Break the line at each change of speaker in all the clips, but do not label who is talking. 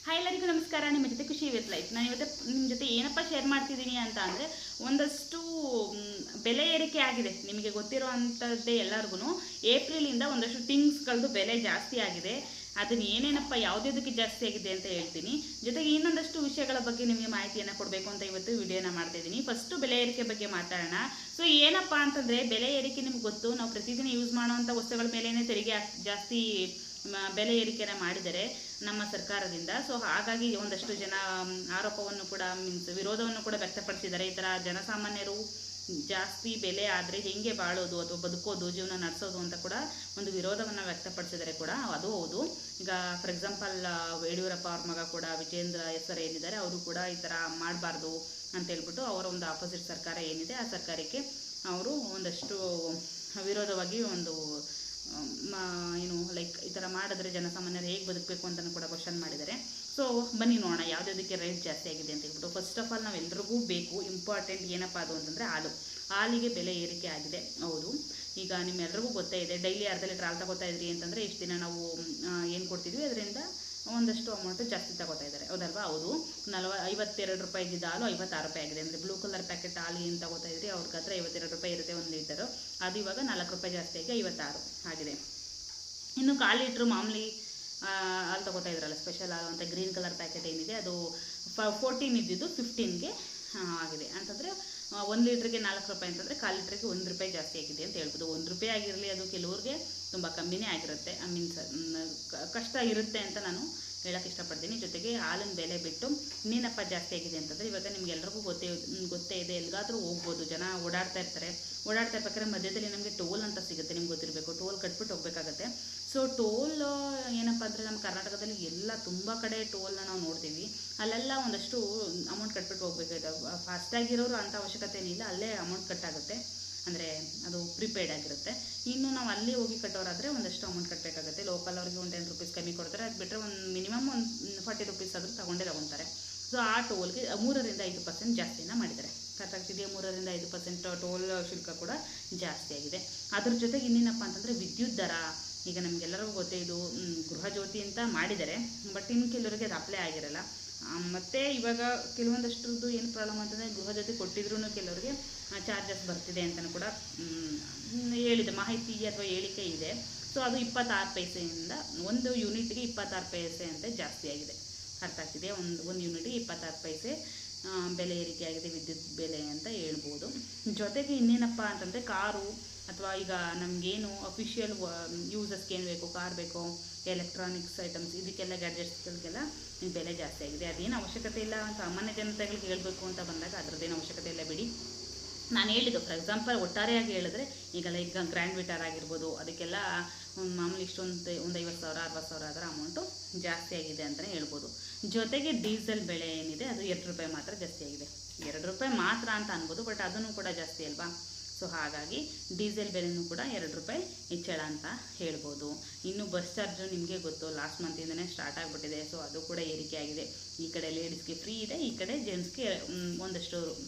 Hi ಎಲ್ಲರಿಗೂ ನಮಸ್ಕಾರ. ನಿಮ್ಮ ಜೊತೆ ಖುಷಿ ವಿತ್ ಲೈಫ್. ನಾನು ಇವತ್ತು ನಿಮ್ಮ ಜೊತೆ ಏನಪ್ಪ ಶೇರ್ ಮಾಡ್ತಿದ್ದೀನಿ ಅಂತ ಅಂದರೆ, ಒಂದಷ್ಟು ಬೆಲೆ ಏರಿಕೆ ಆಗಿದೆ. ನಿಮಗೆ ಗೊತ್ತಿರೋ ಅಂಥದ್ದೇ ಎಲ್ಲರಿಗೂ. ಏಪ್ರಿಲಿಂದ ಒಂದಷ್ಟು ಥಿಂಗ್ಸ್ಗಳದ್ದು ಬೆಲೆ ಜಾಸ್ತಿ ಆಗಿದೆ. ಅದನ್ನ ಏನೇನಪ್ಪ ಯಾವುದಕ್ಕೆ ಜಾಸ್ತಿ ಆಗಿದೆ ಅಂತ ಹೇಳ್ತೀನಿ. ಜೊತೆಗೆ ಇನ್ನೊಂದಷ್ಟು ವಿಷಯಗಳ ಬಗ್ಗೆ ನಿಮಗೆ ಮಾಹಿತಿಯನ್ನು ಕೊಡಬೇಕು ಅಂತ ಇವತ್ತು ವಿಡಿಯೋನ ಮಾಡ್ತಾಯಿದ್ದೀನಿ. ಫಸ್ಟು ಬೆಲೆ ಏರಿಕೆ ಬಗ್ಗೆ ಮಾತಾಡೋಣ. ಸೊ ಏನಪ್ಪ ಅಂತಂದರೆ, ಬೆಲೆ ಏರಿಕೆ ನಿಮ್ಗೆ ಗೊತ್ತು. ನಾವು ಪ್ರತಿದಿನ ಯೂಸ್ ಮಾಡೋವಂಥ ವಸ್ತುಗಳ ಮೇಲೇ ತೆರಿಗೆ ಜಾಸ್ತಿ ಬೆಲೆ ಏರಿಕೆನ ಮಾಡಿದರೆ ನಮ್ಮ ಸರ್ಕಾರದಿಂದ. ಸೊ ಹಾಗಾಗಿ ಒಂದಷ್ಟು ಜನ ಆರೋಪವನ್ನು ಕೂಡ ವಿರೋಧವನ್ನು ಕೂಡ ವ್ಯಕ್ತಪಡಿಸಿದ್ದಾರೆ. ಈ ಥರ ಜನಸಾಮಾನ್ಯರು ಜಾಸ್ತಿ ಬೆಲೆ ಆದರೆ ಹೆಂಗೆ ಬಾಳೋದು ಅಥವಾ ಬದುಕೋದು, ಜೀವನ ನಡೆಸೋದು ಅಂತ ಕೂಡ ಒಂದು ವಿರೋಧವನ್ನು ವ್ಯಕ್ತಪಡಿಸಿದರೆ ಕೂಡ ಅದು ಹೌದು. ಈಗ ಫಾರ್ ಎಕ್ಸಾಂಪಲ್ ಯಡಿಯೂರಪ್ಪ ಅವ್ರ ಮಗ ಕೂಡ ವಿಜೇಂದ್ರ ಹೆಸರು ಏನಿದ್ದಾರೆ, ಅವರು ಕೂಡ ಈ ಥರ ಮಾಡಬಾರ್ದು ಅಂತ ಹೇಳ್ಬಿಟ್ಟು ಅವರ ಒಂದು ಆಪೋಸಿಟ್ ಸರ್ಕಾರ ಏನಿದೆ ಆ ಸರ್ಕಾರಕ್ಕೆ ಅವರು ಒಂದಷ್ಟು ವಿರೋಧವಾಗಿ ಒಂದು ಏನು ಲೈಕ್ ಈ ಥರ ಮಾಡಿದ್ರೆ ಜನಸಾಮಾನ್ಯರು ಹೇಗೆ ಬದುಕಬೇಕು ಅಂತಲೂ ಕೂಡ ಕ್ವಶನ್ ಮಾಡಿದ್ದಾರೆ. ಸೊ ಬನ್ನಿ ನೋಡೋಣ ಯಾವುದಕ್ಕೆ ರೇಟ್ ಜಾಸ್ತಿ ಆಗಿದೆ ಅಂತ ಹೇಳ್ಬಿಟ್ಟು. ಫಸ್ಟ್ ಆಫ್ ಆಲ್ ನಾವೆಲ್ಲರಿಗೂ ಬೇಕು ಇಂಪಾರ್ಟೆಂಟ್ ಏನಪ್ಪ ಅದು ಅಂತಂದರೆ ಹಾಲಿಗೆ ಬೆಲೆ ಏರಿಕೆ ಆಗಿದೆ. ಹೌದು, ಈಗ ನಿಮ್ಮೆಲ್ಲರಿಗೂ ಗೊತ್ತೇ ಇದೆ. ಡೈಲಿ ಅರ್ಧ ಲೀಟ್ರ್ ಹಾಲು ತಗೋತಾ ಇದ್ರಿ ಅಂತಂದರೆ ಇಷ್ಟು ದಿನ ನಾವು ಏನು ಕೊಡ್ತಿದ್ವಿ ಅದರಿಂದ ಒಂದಷ್ಟು ಅಮೌಂಟು ಜಾಸ್ತಿ ತಗೋತಾ ಇದ್ದಾರೆ, ಹೌದಲ್ವಾ? ಹೌದು. 52 ರೂಪಾಯಿ ಇದ್ದಿದ್ದ ಹಾಲು 56 ರೂಪಾಯಿ ಆಗಿದೆ. ಅಂದರೆ ಬ್ಲೂ ಕಲರ್ ಪ್ಯಾಕೆಟ್ ಹಾಲು ಏನು ತಗೋತಾ ಇದ್ರಿ ಅವ್ರಿಗೆ ಹತ್ರ 52 ರೂಪಾಯಿ ಇರುತ್ತೆ 1 ಲೀಟರು. ಅದು ಇವಾಗ 4 ರೂಪಾಯಿ ಜಾಸ್ತಿ ಆಗಿ 56 ಆಗಿದೆ. ಇನ್ನು 1/4 ಲೀಟ್ರ್ ಮಾಮೂಲಿ ಹಾಲು ತಗೋತಾ ಇದ್ರಲ್ಲ, ಸ್ಪೆಷಲ್ ಹಾಲು ಅಂತ ಗ್ರೀನ್ ಕಲರ್ ಪ್ಯಾಕೆಟ್ ಏನಿದೆ ಅದು 14 ಇದ್ದಿದ್ದು 15ಗೆ ಆಗಿದೆ. ಅಂತಂದರೆ 1 ಲೀಟ್ರಿಗೆ 4 ರೂಪಾಯಿ ಅಂತಂದರೆ 1/4 ಲೀಟ್ರಿಗೆ 1 ರೂಪಾಯಿ ಜಾಸ್ತಿ ಆಗಿದೆ ಅಂತ ಹೇಳ್ಬೋದು. 1 ರೂಪಾಯಿ ಆಗಿರಲಿ, ಅದು ಕೆಲವ್ರಿಗೆ ತುಂಬ ಕಮ್ಮಿನೇ ಆಗಿರುತ್ತೆ. ಮೀನ್ಸ್ ಕಷ್ಟ ಇರುತ್ತೆ ಅಂತ ನಾನು ಹೇಳೋಕ್ಕೆ ಇಷ್ಟಪಡ್ತೀನಿ. ಜೊತೆಗೆ ಹಾಲಿನ ಬೆಲೆ ಬಿಟ್ಟು ಇನ್ನೇನಪ್ಪ ಜಾಸ್ತಿ ಆಗಿದೆ ಅಂತಂದರೆ, ಇವಾಗ ನಿಮ್ಗೆಲ್ರಿಗೂ ಗೊತ್ತೇ ಇದೆ. ಎಲ್ಲಿಗಾದರೂ ಹೋಗ್ಬೋದು, ಜನ ಓಡಾಡ್ತಾ ಇರ್ಬೇಕಾದ್ರೆ ಮಧ್ಯದಲ್ಲಿ ನಮಗೆ ಟೋಲ್ ಅಂತ ಸಿಗುತ್ತೆ. ನಿಮ್ಗೆ ಗೊತ್ತಿರಬೇಕು, ಟೋಲ್ ಕಟ್ಬಿಟ್ಟು ಹೋಗ್ಬೇಕಾಗತ್ತೆ. ಸೊ ಟೋಲ್ ಏನಪ್ಪ ಅಂದರೆ, ನಮ್ಮ ಕರ್ನಾಟಕದಲ್ಲಿ ಎಲ್ಲ ತುಂಬ ಕಡೆ ಟೋಲ್ನ ನಾವು ನೋಡ್ತೀವಿ. ಅಲ್ಲೆಲ್ಲ ಒಂದಷ್ಟು ಅಮೌಂಟ್ ಕಟ್ಬಿಟ್ಟು ಹೋಗ್ಬೇಕಾಗಿದೆ. ಫಾಸ್ಟಾಗಿರೋರು ಅಂಥ ಅವಶ್ಯಕತೆ ಏನಿಲ್ಲ, ಅಲ್ಲೇ ಅಮೌಂಟ್ ಕಟ್ಟಾಗುತ್ತೆ. ಅಂದರೆ ಅದು ಪ್ರಿಪೇಯ್ಡ್ ಆಗಿರುತ್ತೆ. ಇನ್ನು ನಾವು ಅಲ್ಲಿ ಹೋಗಿ ಕಟ್ಟೋರಾದರೆ ಒಂದಷ್ಟು ಅಮೌಂಟ್ ಕಟ್ಟಬೇಕಾಗುತ್ತೆ. ಲೋಕಲ್ ಅವ್ರಿಗೆ ಒಂದು 10 ರೂಪೀಸ್ ಕಮ್ಮಿ ಕೊಡ್ತಾರೆ. ಅದು ಬಿಟ್ಟರೆ ಒಂದು ಮಿನಿಮಮ್ ಒಂದು 40 ರೂಪೀಸ್ ಆದರೂ ತಗೊತಾರೆ. ಸೊ ಆ ಟೋಲ್ಗೆ 3ರಿಂದ 5% ಜಾಸ್ತಿನ ಮಾಡಿದ್ದಾರೆ. ಕರೆಕ್ಟಾಗ್ತಿದೆಯಾ? 3ರಿಂದ 5% ಟೋಲ್ ಶುಲ್ಕ ಕೂಡ ಜಾಸ್ತಿ ಆಗಿದೆ. ಅದ್ರ ಜೊತೆಗೆ ಇನ್ನೇನಪ್ಪ ಅಂತಂದರೆ ವಿದ್ಯುತ್ ದರ. ಈಗ ನಮಗೆಲ್ಲರಿಗೂ ಗೊತ್ತೇ, ಇದು ಗೃಹಜ್ಯೋತಿ ಅಂತ ಮಾಡಿದ್ದಾರೆ, ಬಟ್ ಇನ್ನು ಕೆಲವರಿಗೆ ಅದು ಅಪ್ಲೈ ಆಗಿರಲ್ಲ. ಮತ್ತು ಇವಾಗ ಕೆಲವೊಂದಷ್ಟರದ್ದು ಏನು ಪ್ರಾಬ್ಲಮ್ ಅಂತಂದರೆ, ಗೃಹಜ್ಯೋತಿ ಕೊಟ್ಟಿದ್ರೂ ಕೆಲವರಿಗೆ ಚಾರ್ಜಸ್ ಬರ್ತಿದೆ ಅಂತಲೂ ಕೂಡ ಹೇಳಿದೆ, ಮಾಹಿತಿ ಅಥವಾ ಹೇಳಿಕೆ ಇದೆ. ಸೊ ಅದು 26 ಪೈಸೆಯಿಂದ 1 ಯೂನಿಟ್ಗೆ 26 ಪೈಸೆ ಅಂತ ಜಾಸ್ತಿ ಆಗಿದೆ. ಅರ್ಥ ಆಗ್ತಿದೆ? ಒಂದು ಯೂನಿಟ್ಗೆ 26 ಪೈಸೆ ಬೆಲೆ ಏರಿಕೆ ಆಗಿದೆ, ವಿದ್ಯುತ್ ಬೆಲೆ ಅಂತ ಹೇಳ್ಬೋದು. ಜೊತೆಗೆ ಇನ್ನೇನಪ್ಪ ಅಂತಂದರೆ, ಕಾರು ಅಥವಾ ಈಗ ನಮಗೇನು ಅಫಿಷಿಯಲ್ ಯೂಸಸ್ಗೆ ಏನು ಬೇಕು, ಕಾರ್ ಬೇಕು, ಎಲೆಕ್ಟ್ರಾನಿಕ್ಸ್ ಐಟಮ್ಸ್, ಇದಕ್ಕೆಲ್ಲ ಗ್ಯಾಡ್ಜೆಟ್ಸ್ಗಳಿಗೆಲ್ಲ ಬೆಲೆ ಜಾಸ್ತಿ ಆಗಿದೆ. ಅದೇನು ಅವಶ್ಯಕತೆ ಇಲ್ಲ. ಸಾಮಾನ್ಯ ಜನತೆಗಳಿಗೆ ಹೇಳಬೇಕು ಅಂತ ಬಂದಾಗ ಅದರದ್ದೇನು ಅವಶ್ಯಕತೆ ಇಲ್ಲ ಬಿಡಿ. ನಾನು ಹೇಳಿದ್ದು ಫಾರ್ ಎಕ್ಸಾಂಪಲ್ ಒಟ್ಟಾರೆಯಾಗಿ ಹೇಳಿದ್ರೆ, ಈಗ ಲೈಕ್ ಗ್ರ್ಯಾಂಡ್ ವಿಟಾರ್ ಆಗಿರ್ಬೋದು, ಅದಕ್ಕೆಲ್ಲ ಮಾಮೂಲಿ ಇಷ್ಟೊಂದು 50,000 60,000 ಅದರ ಅಮೌಂಟು ಜಾಸ್ತಿ ಆಗಿದೆ ಅಂತಲೇ ಹೇಳ್ಬೋದು. ಜೊತೆಗೆ ಡೀಸೆಲ್ ಬೆಲೆ ಏನಿದೆ ಅದು 2 ರೂಪಾಯಿ ಮಾತ್ರ ಜಾಸ್ತಿ ಆಗಿದೆ. 2 ರೂಪಾಯಿ ಮಾತ್ರ ಅಂತ ಅನ್ಬೋದು, ಬಟ್ ಅದನ್ನು ಕೂಡ ಜಾಸ್ತಿ ಅಲ್ವಾ? ಸೊ ಹಾಗಾಗಿ ಡೀಸೆಲ್ ಬೆಲೆನೂ ಕೂಡ 2 ರೂಪಾಯಿ ಹೆಚ್ಚಳ ಅಂತ ಹೇಳ್ಬೋದು. ಇನ್ನು ಬಸ್ ಚಾರ್ಜು ನಿಮಗೆ ಗೊತ್ತು, ಲಾಸ್ಟ್ ಮಂತಿಂದನೇ ಸ್ಟಾರ್ಟ್ ಆಗಿಬಿಟ್ಟಿದೆ. ಸೊ ಅದು ಕೂಡ ಏರಿಕೆ ಆಗಿದೆ. ಈ ಕಡೆ ಲೇಡೀಸ್ಗೆ ಫ್ರೀ ಇದೆ, ಈ ಕಡೆ ಜೆಂಟ್ಸ್ಗೆ ಒಂದಷ್ಟು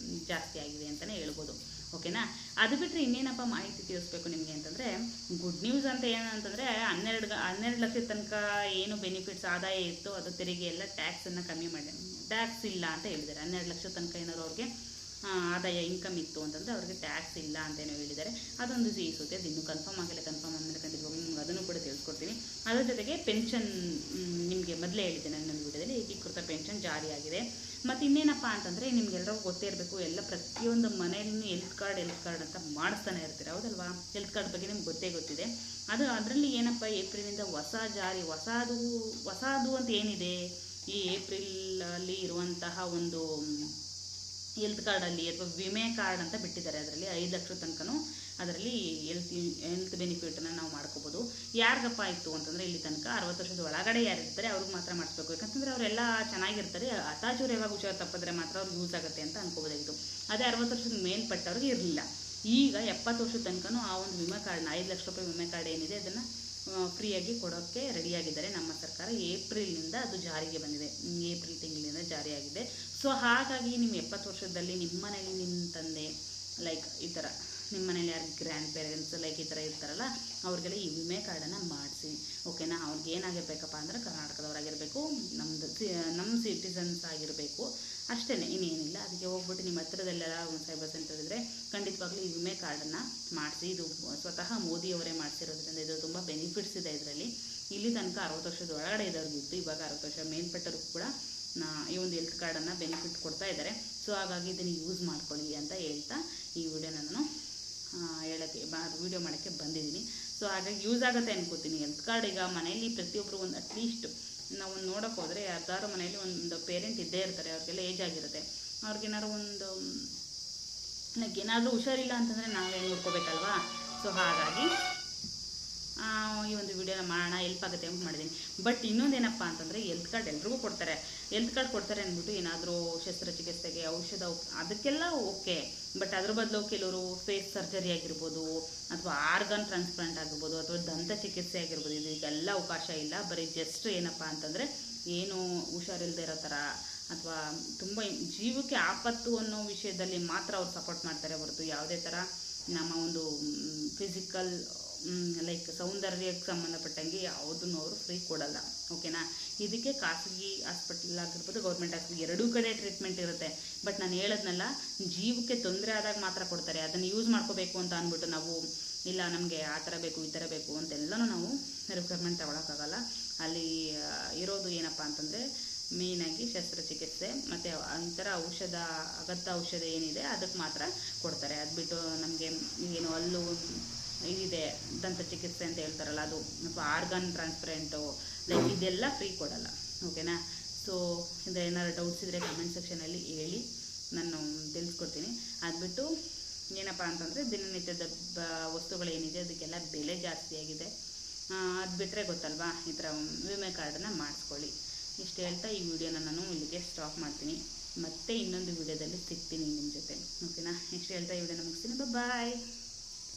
ಜಾಸ್ತಿ ಆಗಿದೆ ಅಂತಲೇ ಹೇಳ್ಬೋದು. ಓಕೆನಾ? ಅದು ಬಿಟ್ಟರೆ ಇನ್ನೇನಪ್ಪ ಮಾಹಿತಿ ತಿಳಿಸ್ಬೇಕು ನಿಮಗೆ ಅಂತಂದರೆ, ಗುಡ್ ನ್ಯೂಸ್ ಅಂತ ಏನಂತಂದರೆ, 12 ಲಕ್ಷದ ತನಕ ಏನು ಬೆನಿಫಿಟ್ಸ್ ಆದಾಯ ಇತ್ತು ಅದು ತೆರಿಗೆ ಎಲ್ಲ ಟ್ಯಾಕ್ಸನ್ನು ಕಮ್ಮಿ ಮಾಡಿ, ಟ್ಯಾಕ್ಸ್ ಇಲ್ಲ ಅಂತ ಹೇಳಿದ್ದಾರೆ. 12 ಲಕ್ಷದ ತನಕ ಏನಾದ್ರು ಅವ್ರಿಗೆ ಆದಾಯ ಇನ್ಕಮ್ ಇತ್ತು ಅಂತಂದರೆ ಅವ್ರಿಗೆ ಟ್ಯಾಕ್ಸ್ ಇಲ್ಲ ಅಂತೇನೋ ಹೇಳಿದ್ದಾರೆ. ಅದೊಂದು ಸಿಹಿ ಸುದ್ದಿ. ಅದು ಇನ್ನೂ ಕನ್ಫರ್ಮ್ ಆಗಿಲ್ಲ. ಕನ್ಫರ್ಮ್ ಆದಮೇಲೆ ಖಂಡಿತವಾಗಿ ನಿಮ್ಗೆ ಅದನ್ನು ಕೂಡ ತಿಳಿಸ್ಕೊಡ್ತೀನಿ. ಅದರ ಜೊತೆಗೆ ಪೆನ್ಷನ್ ನಿಮಗೆ ಮೊದಲೇ ಹೇಳಿದ್ದೆ ನನ್ನ ವಿಡಿಯೋದಲ್ಲಿ, ಏಕೀಕೃತ ಪೆನ್ಷನ್ ಜಾರಿಯಾಗಿದೆ. ಮತ್ತು ಇನ್ನೇನಪ್ಪ ಅಂತಂದರೆ, ನಿಮ್ಗೆಲ್ಲರಿಗೂ ಗೊತ್ತೇ ಇರಬೇಕು, ಎಲ್ಲ ಪ್ರತಿಯೊಂದು ಮನೆಯಲ್ಲೂ ಹೆಲ್ತ್ ಕಾರ್ಡ್ ಅಂತ ಮಾಡಿಸ್ತಾನೆ ಇರ್ತೀರ, ಹೌದಲ್ವಾ? ಹೆಲ್ತ್ ಕಾರ್ಡ್ ಬಗ್ಗೆ ನಿಮ್ಗೆ ಗೊತ್ತಿದೆ. ಅದರಲ್ಲಿ ಏನಪ್ಪ, ಏಪ್ರಿಲಿಂದ ಹೊಸದು ಅಂತ ಏನಿದೆ, ಈ ಏಪ್ರಿಲಲ್ಲಿ ಇರುವಂತಹ ಒಂದು ಹೆಲ್ತ್ ಕಾರ್ಡಲ್ಲಿ ಅಥವಾ ವಿಮೆ ಕಾರ್ಡ್ ಅಂತ ಬಿಟ್ಟಿದ್ದಾರೆ. ಅದರಲ್ಲಿ 5 ಲಕ್ಷ ತನಕನೂ ಅದರಲ್ಲಿ ಹೆಲ್ತ್ ಬೆನಿಫಿಟನ್ನು ನಾವು ಮಾಡ್ಕೋಬೋದು. ಯಾರಿಗಪ್ಪ ಇತ್ತು ಅಂತಂದರೆ, ಇಲ್ಲಿ ತನಕ 60 ವರ್ಷದ ಒಳಗಡೆ ಯಾರಿರ್ತಾರೆ ಅವ್ರಿಗೆ ಮಾತ್ರ ಮಾಡಿಸ್ಬೇಕು. ಯಾಕಂತಂದರೆ ಅವರೆಲ್ಲ ಚೆನ್ನಾಗಿರ್ತಾರೆ, ಹತಾಜೂರು ಯಾವಾಗ ಹುಷಾರು ತಪ್ಪಿದ್ರೆ ಮಾತ್ರ ಅವ್ರಿಗೆ ಯೂಸ್ ಆಗುತ್ತೆ ಅಂತ ಅನ್ಕೋಬೋದಾಗಿತ್ತು. ಅದೇ 60 ವರ್ಷದ ಮೇಲ್ಪಟ್ಟವ್ರಿಗೆ ಇರಲಿಲ್ಲ. ಈಗ 70 ವರ್ಷದ ತನಕನೂ ಆ ಒಂದು ವಿಮೆ ಕಾರ್ಡ್ನ 5 ಲಕ್ಷ ರೂಪಾಯಿ ವಿಮೆ ಕಾರ್ಡ್ ಏನಿದೆ ಅದನ್ನು ಫ್ರೀಯಾಗಿ ಕೊಡೋಕ್ಕೆ ರೆಡಿಯಾಗಿದ್ದಾರೆ ನಮ್ಮ ಸರ್ಕಾರ. ಏಪ್ರಿಲ್ನಿಂದ ಅದು ಜಾರಿಗೆ ಬಂದಿದೆ. ಏಪ್ರಿಲ್ ತಿಂಗಳಿಂದ ಜಾರಿಯಾಗಿದೆ. ಸೊ ಹಾಗಾಗಿ ನಿಮ್ಮ 70 ವರ್ಷದಲ್ಲಿ ನಿಮ್ಮ ಮನೇಲಿ ನಿಮ್ಮ ತಂದೆ ಲೈಕ್ ಈ ಥರ ನಿಮ್ಮ ಮನೇಲಿ ಯಾರು ಗ್ರ್ಯಾಂಡ್ ಪೇರೆಂಟ್ಸ್ ಲೈಕ್ ಈ ಥರ ಇರ್ತಾರಲ್ಲ ಅವ್ರಿಗೆಲ್ಲ ಈ ವಿಮೆ ಕಾರ್ಡನ್ನು ಮಾಡಿಸಿ. ಓಕೆನಾ? ಅವ್ರಿಗೆ ಏನಾಗಿರ್ಬೇಕಪ್ಪ ಅಂದರೆ ಕರ್ನಾಟಕದವರಾಗಿರಬೇಕು, ನಮ್ಮದು ನಮ್ಮ ಸಿಟಿಸನ್ಸ್ ಆಗಿರಬೇಕು ಅಷ್ಟೇ, ಇನ್ನೇನಿಲ್ಲ. ಅದಕ್ಕೆ ಹೋಗ್ಬಿಟ್ಟು ನಿಮ್ಮ ಹತ್ರದಲ್ಲೆಲ್ಲ ಒಂದು ಸೈಬರ್ ಸೆಂಟರ್ ಇದ್ದರೆ ಖಂಡಿತವಾಗ್ಲೂ ಈ ವಿಮೆ ಕಾರ್ಡನ್ನು ಮಾಡಿಸಿ. ಇದು ಸ್ವತಃ ಮೋದಿಯವರೇ ಮಾಡಿಸಿರೋದ್ರಿಂದ ಇದು ತುಂಬ ಬೆನಿಫಿಟ್ಸ್ ಇದೆ ಇದರಲ್ಲಿ. ಇಲ್ಲಿ ತನಕ 60 ವರ್ಷದ ಒಳಗಡೆ ಇದ್ದವ್ರಿಗಿತ್ತು, ಇವಾಗ 60 ವರ್ಷ ಮೇಲ್ಪಟ್ಟವ್ರಿಗೂ ಕೂಡ ಈ ಒಂದು ಹೆಲ್ತ್ ಕಾರ್ಡನ್ನು ಬೆನಿಫಿಟ್ ಕೊಡ್ತಾ ಇದ್ದಾರೆ. ಸೊ ಹಾಗಾಗಿ ಇದನ್ನು ಯೂಸ್ ಮಾಡ್ಕೊಳ್ಳಿ ಅಂತ ಹೇಳ್ತಾ ಈ ವಿಡಿಯೋನ ನಾನು ಹೇಳೋಕ್ಕೆ ವಿಡಿಯೋ ಮಾಡೋಕ್ಕೆ ಬಂದಿದ್ದೀನಿ. ಸೊ ಹಾಗಾಗಿ ಯೂಸ್ ಆಗುತ್ತೆ ಅನ್ಕೋತೀನಿ. ಹೆಲ್ತ್ ಕಾರ್ಡ್ ಈಗ ಮನೆಯಲ್ಲಿ ಪ್ರತಿಯೊಬ್ಬರು ಒಂದು ಅಟ್ಲೀಸ್ಟ್ ನಾವು ಒಂದು ನೋಡೋಕೆ ಹೋದರೆ ಯಾರ್ದಾರು ಮನೆಯಲ್ಲಿ ಒಂದು ಪೇರೆಂಟ್ ಇದ್ದೇ ಇರ್ತಾರೆ, ಅವ್ರಿಗೆಲ್ಲ ಏಜ್ ಆಗಿರುತ್ತೆ. ಅವ್ರಿಗೇನಾದ್ರು ಒಂದು ಏನಾದರೂ ಹುಷಾರಿಲ್ಲ ಅಂತಂದರೆ ನಾವೇ ನೋಡ್ಕೋಬೇಕಲ್ವಾ. ಸೊ ಹಾಗಾಗಿ ಈ ಒಂದು ವಿಡಿಯೋನ ಮಾಡೋಣ, ಹೆಲ್ಪ್ ಆಗುತ್ತೆ ಅಂತ ಮಾಡಿದ್ದೀನಿ. ಬಟ್ ಇನ್ನೊಂದೇನಪ್ಪ ಅಂತಂದರೆ ಹೆಲ್ತ್ ಕಾರ್ಡ್ ಎಲ್ರಿಗೂ ಕೊಡ್ತಾರೆ. ಹೆಲ್ತ್ ಕಾರ್ಡ್ ಕೊಡ್ತಾರೆ ಅಂದ್ಬಿಟ್ಟು ಏನಾದರೂ ಶಸ್ತ್ರಚಿಕಿತ್ಸೆಗೆ ಔಷಧ ಅದಕ್ಕೆಲ್ಲ ಓಕೆ. ಬಟ್ ಅದ್ರ ಬದಲು ಕೆಲವರು ಫೇಸ್ ಸರ್ಜರಿ ಆಗಿರ್ಬೋದು, ಅಥವಾ ಆರ್ಗನ್ ಟ್ರಾನ್ಸ್ಪ್ಲಾಂಟ್ ಆಗಿರ್ಬೋದು, ಅಥವಾ ದಂತ ಚಿಕಿತ್ಸೆ ಆಗಿರ್ಬೋದು, ಇದಕ್ಕೆಲ್ಲ ಅವಕಾಶ ಇಲ್ಲ. ಬರೀ ಜಸ್ಟ್ ಏನಪ್ಪ ಅಂತಂದರೆ ಏನು ಹುಷಾರಿಲ್ಲದೆ ಇರೋ ಥರ ಅಥವಾ ತುಂಬ ಜೀವಕ್ಕೆ ಆಪತ್ತು ಅನ್ನೋ ವಿಷಯದಲ್ಲಿ ಮಾತ್ರ ಅವ್ರು ಸಪೋರ್ಟ್ ಮಾಡ್ತಾರೆ ಹೊರತು ಯಾವುದೇ ಥರ ನಮ್ಮ ಒಂದು ಫಿಸಿಕಲ್ ಲೈಕ್ ಸೌಂದರ್ಯಕ್ಕೆ ಸಂಬಂಧಪಟ್ಟಂಗೆ ಯಾವುದನ್ನು ಅವರು ಫ್ರೀ ಕೊಡಲ್ಲ. ಓಕೆನಾ. ಇದಕ್ಕೆ ಖಾಸಗಿ ಹಾಸ್ಪಿಟಲ್ ಆಗಿರ್ಬೋದು, ಗೌರ್ಮೆಂಟ್ ಹಾಸ್ಪಿಟಲ್ ಎರಡೂ ಕಡೆ ಟ್ರೀಟ್ಮೆಂಟ್ ಇರುತ್ತೆ. ಬಟ್ ನಾನು ಹೇಳೋದ್ನಲ್ಲ, ಜೀವಕ್ಕೆ ತೊಂದರೆ ಆದಾಗ ಮಾತ್ರ ಕೊಡ್ತಾರೆ. ಅದನ್ನು ಯೂಸ್ ಮಾಡ್ಕೋಬೇಕು ಅಂತ ಅಂದ್ಬಿಟ್ಟು ನಾವು ಇಲ್ಲ ನಮಗೆ ಆ ಥರ ಬೇಕು ಈ ಥರ ಬೇಕು ಅಂತೆಲ್ಲನೂ ನಾವು ರಿಕ್ವೈರ್ಮೆಂಟ್ ತಗೊಳಕ್ಕಾಗಲ್ಲ. ಅಲ್ಲಿ ಇರೋದು ಏನಪ್ಪ ಅಂತಂದರೆ ಮೇಯ್ನಾಗಿ ಶಸ್ತ್ರಚಿಕಿತ್ಸೆ ಮತ್ತು ಈ ಥರ ಅಗತ್ಯ ಔಷಧ ಏನಿದೆ ಅದಕ್ಕೆ ಮಾತ್ರ ಕೊಡ್ತಾರೆ. ಅದು ಬಿಟ್ಟು ನಮಗೆ ಏನು ಅಲ್ಲೂ ಇದಿದೆ ದಂತ ಚಿಕಿತ್ಸೆ ಅಂತ ಹೇಳ್ತಾರಲ್ಲ ಅದು, ಅಥವಾ ಆರ್ಗನ್ ಟ್ರಾನ್ಸ್ಪ್ಲಾಂಟು ಲೈಕ್ ಇದೆಲ್ಲ ಫ್ರೀ ಕೊಡಲ್ಲ. ಓಕೆನಾ. ಸೊ ಇದು ಏನಾದ್ರು ಡೌಟ್ಸ್ ಇದ್ದರೆ ಕಮೆಂಟ್ ಸೆಕ್ಷನಲ್ಲಿ ಹೇಳಿ, ನಾನು ತಿಳಿಸ್ಕೊಡ್ತೀನಿ. ಅದು ಬಿಟ್ಟು ಏನಪ್ಪ ಅಂತಂದರೆ ದಿನನಿತ್ಯದ ವಸ್ತುಗಳೇನಿದೆ ಅದಕ್ಕೆಲ್ಲ ಬೆಲೆ ಜಾಸ್ತಿ ಆಗಿದೆ. ಅದು ಬಿಟ್ಟರೆ ಗೊತ್ತಲ್ವಾ, ಈ ಥರ ವಿಮೆ ಕಾರ್ಡನ್ನು ಮಾಡಿಸ್ಕೊಳ್ಳಿ. ಇಷ್ಟು ಹೇಳ್ತಾ ಈ ವಿಡಿಯೋನ ನಾನು ಇಲ್ಲಿಗೆ ಸ್ಟಾಪ್ ಮಾಡ್ತೀನಿ. ಮತ್ತೆ ಇನ್ನೊಂದು ವಿಡಿಯೋದಲ್ಲಿ ಸಿಗ್ತೀನಿ ನಿಮ್ಮ ಜೊತೆ. ಓಕೆನಾ. ಇಷ್ಟು ಹೇಳ್ತಾ ಈ ವಿಡಿಯೋನ ಮುಗಿಸ್ತೀನಿ. ಬಾಯ್.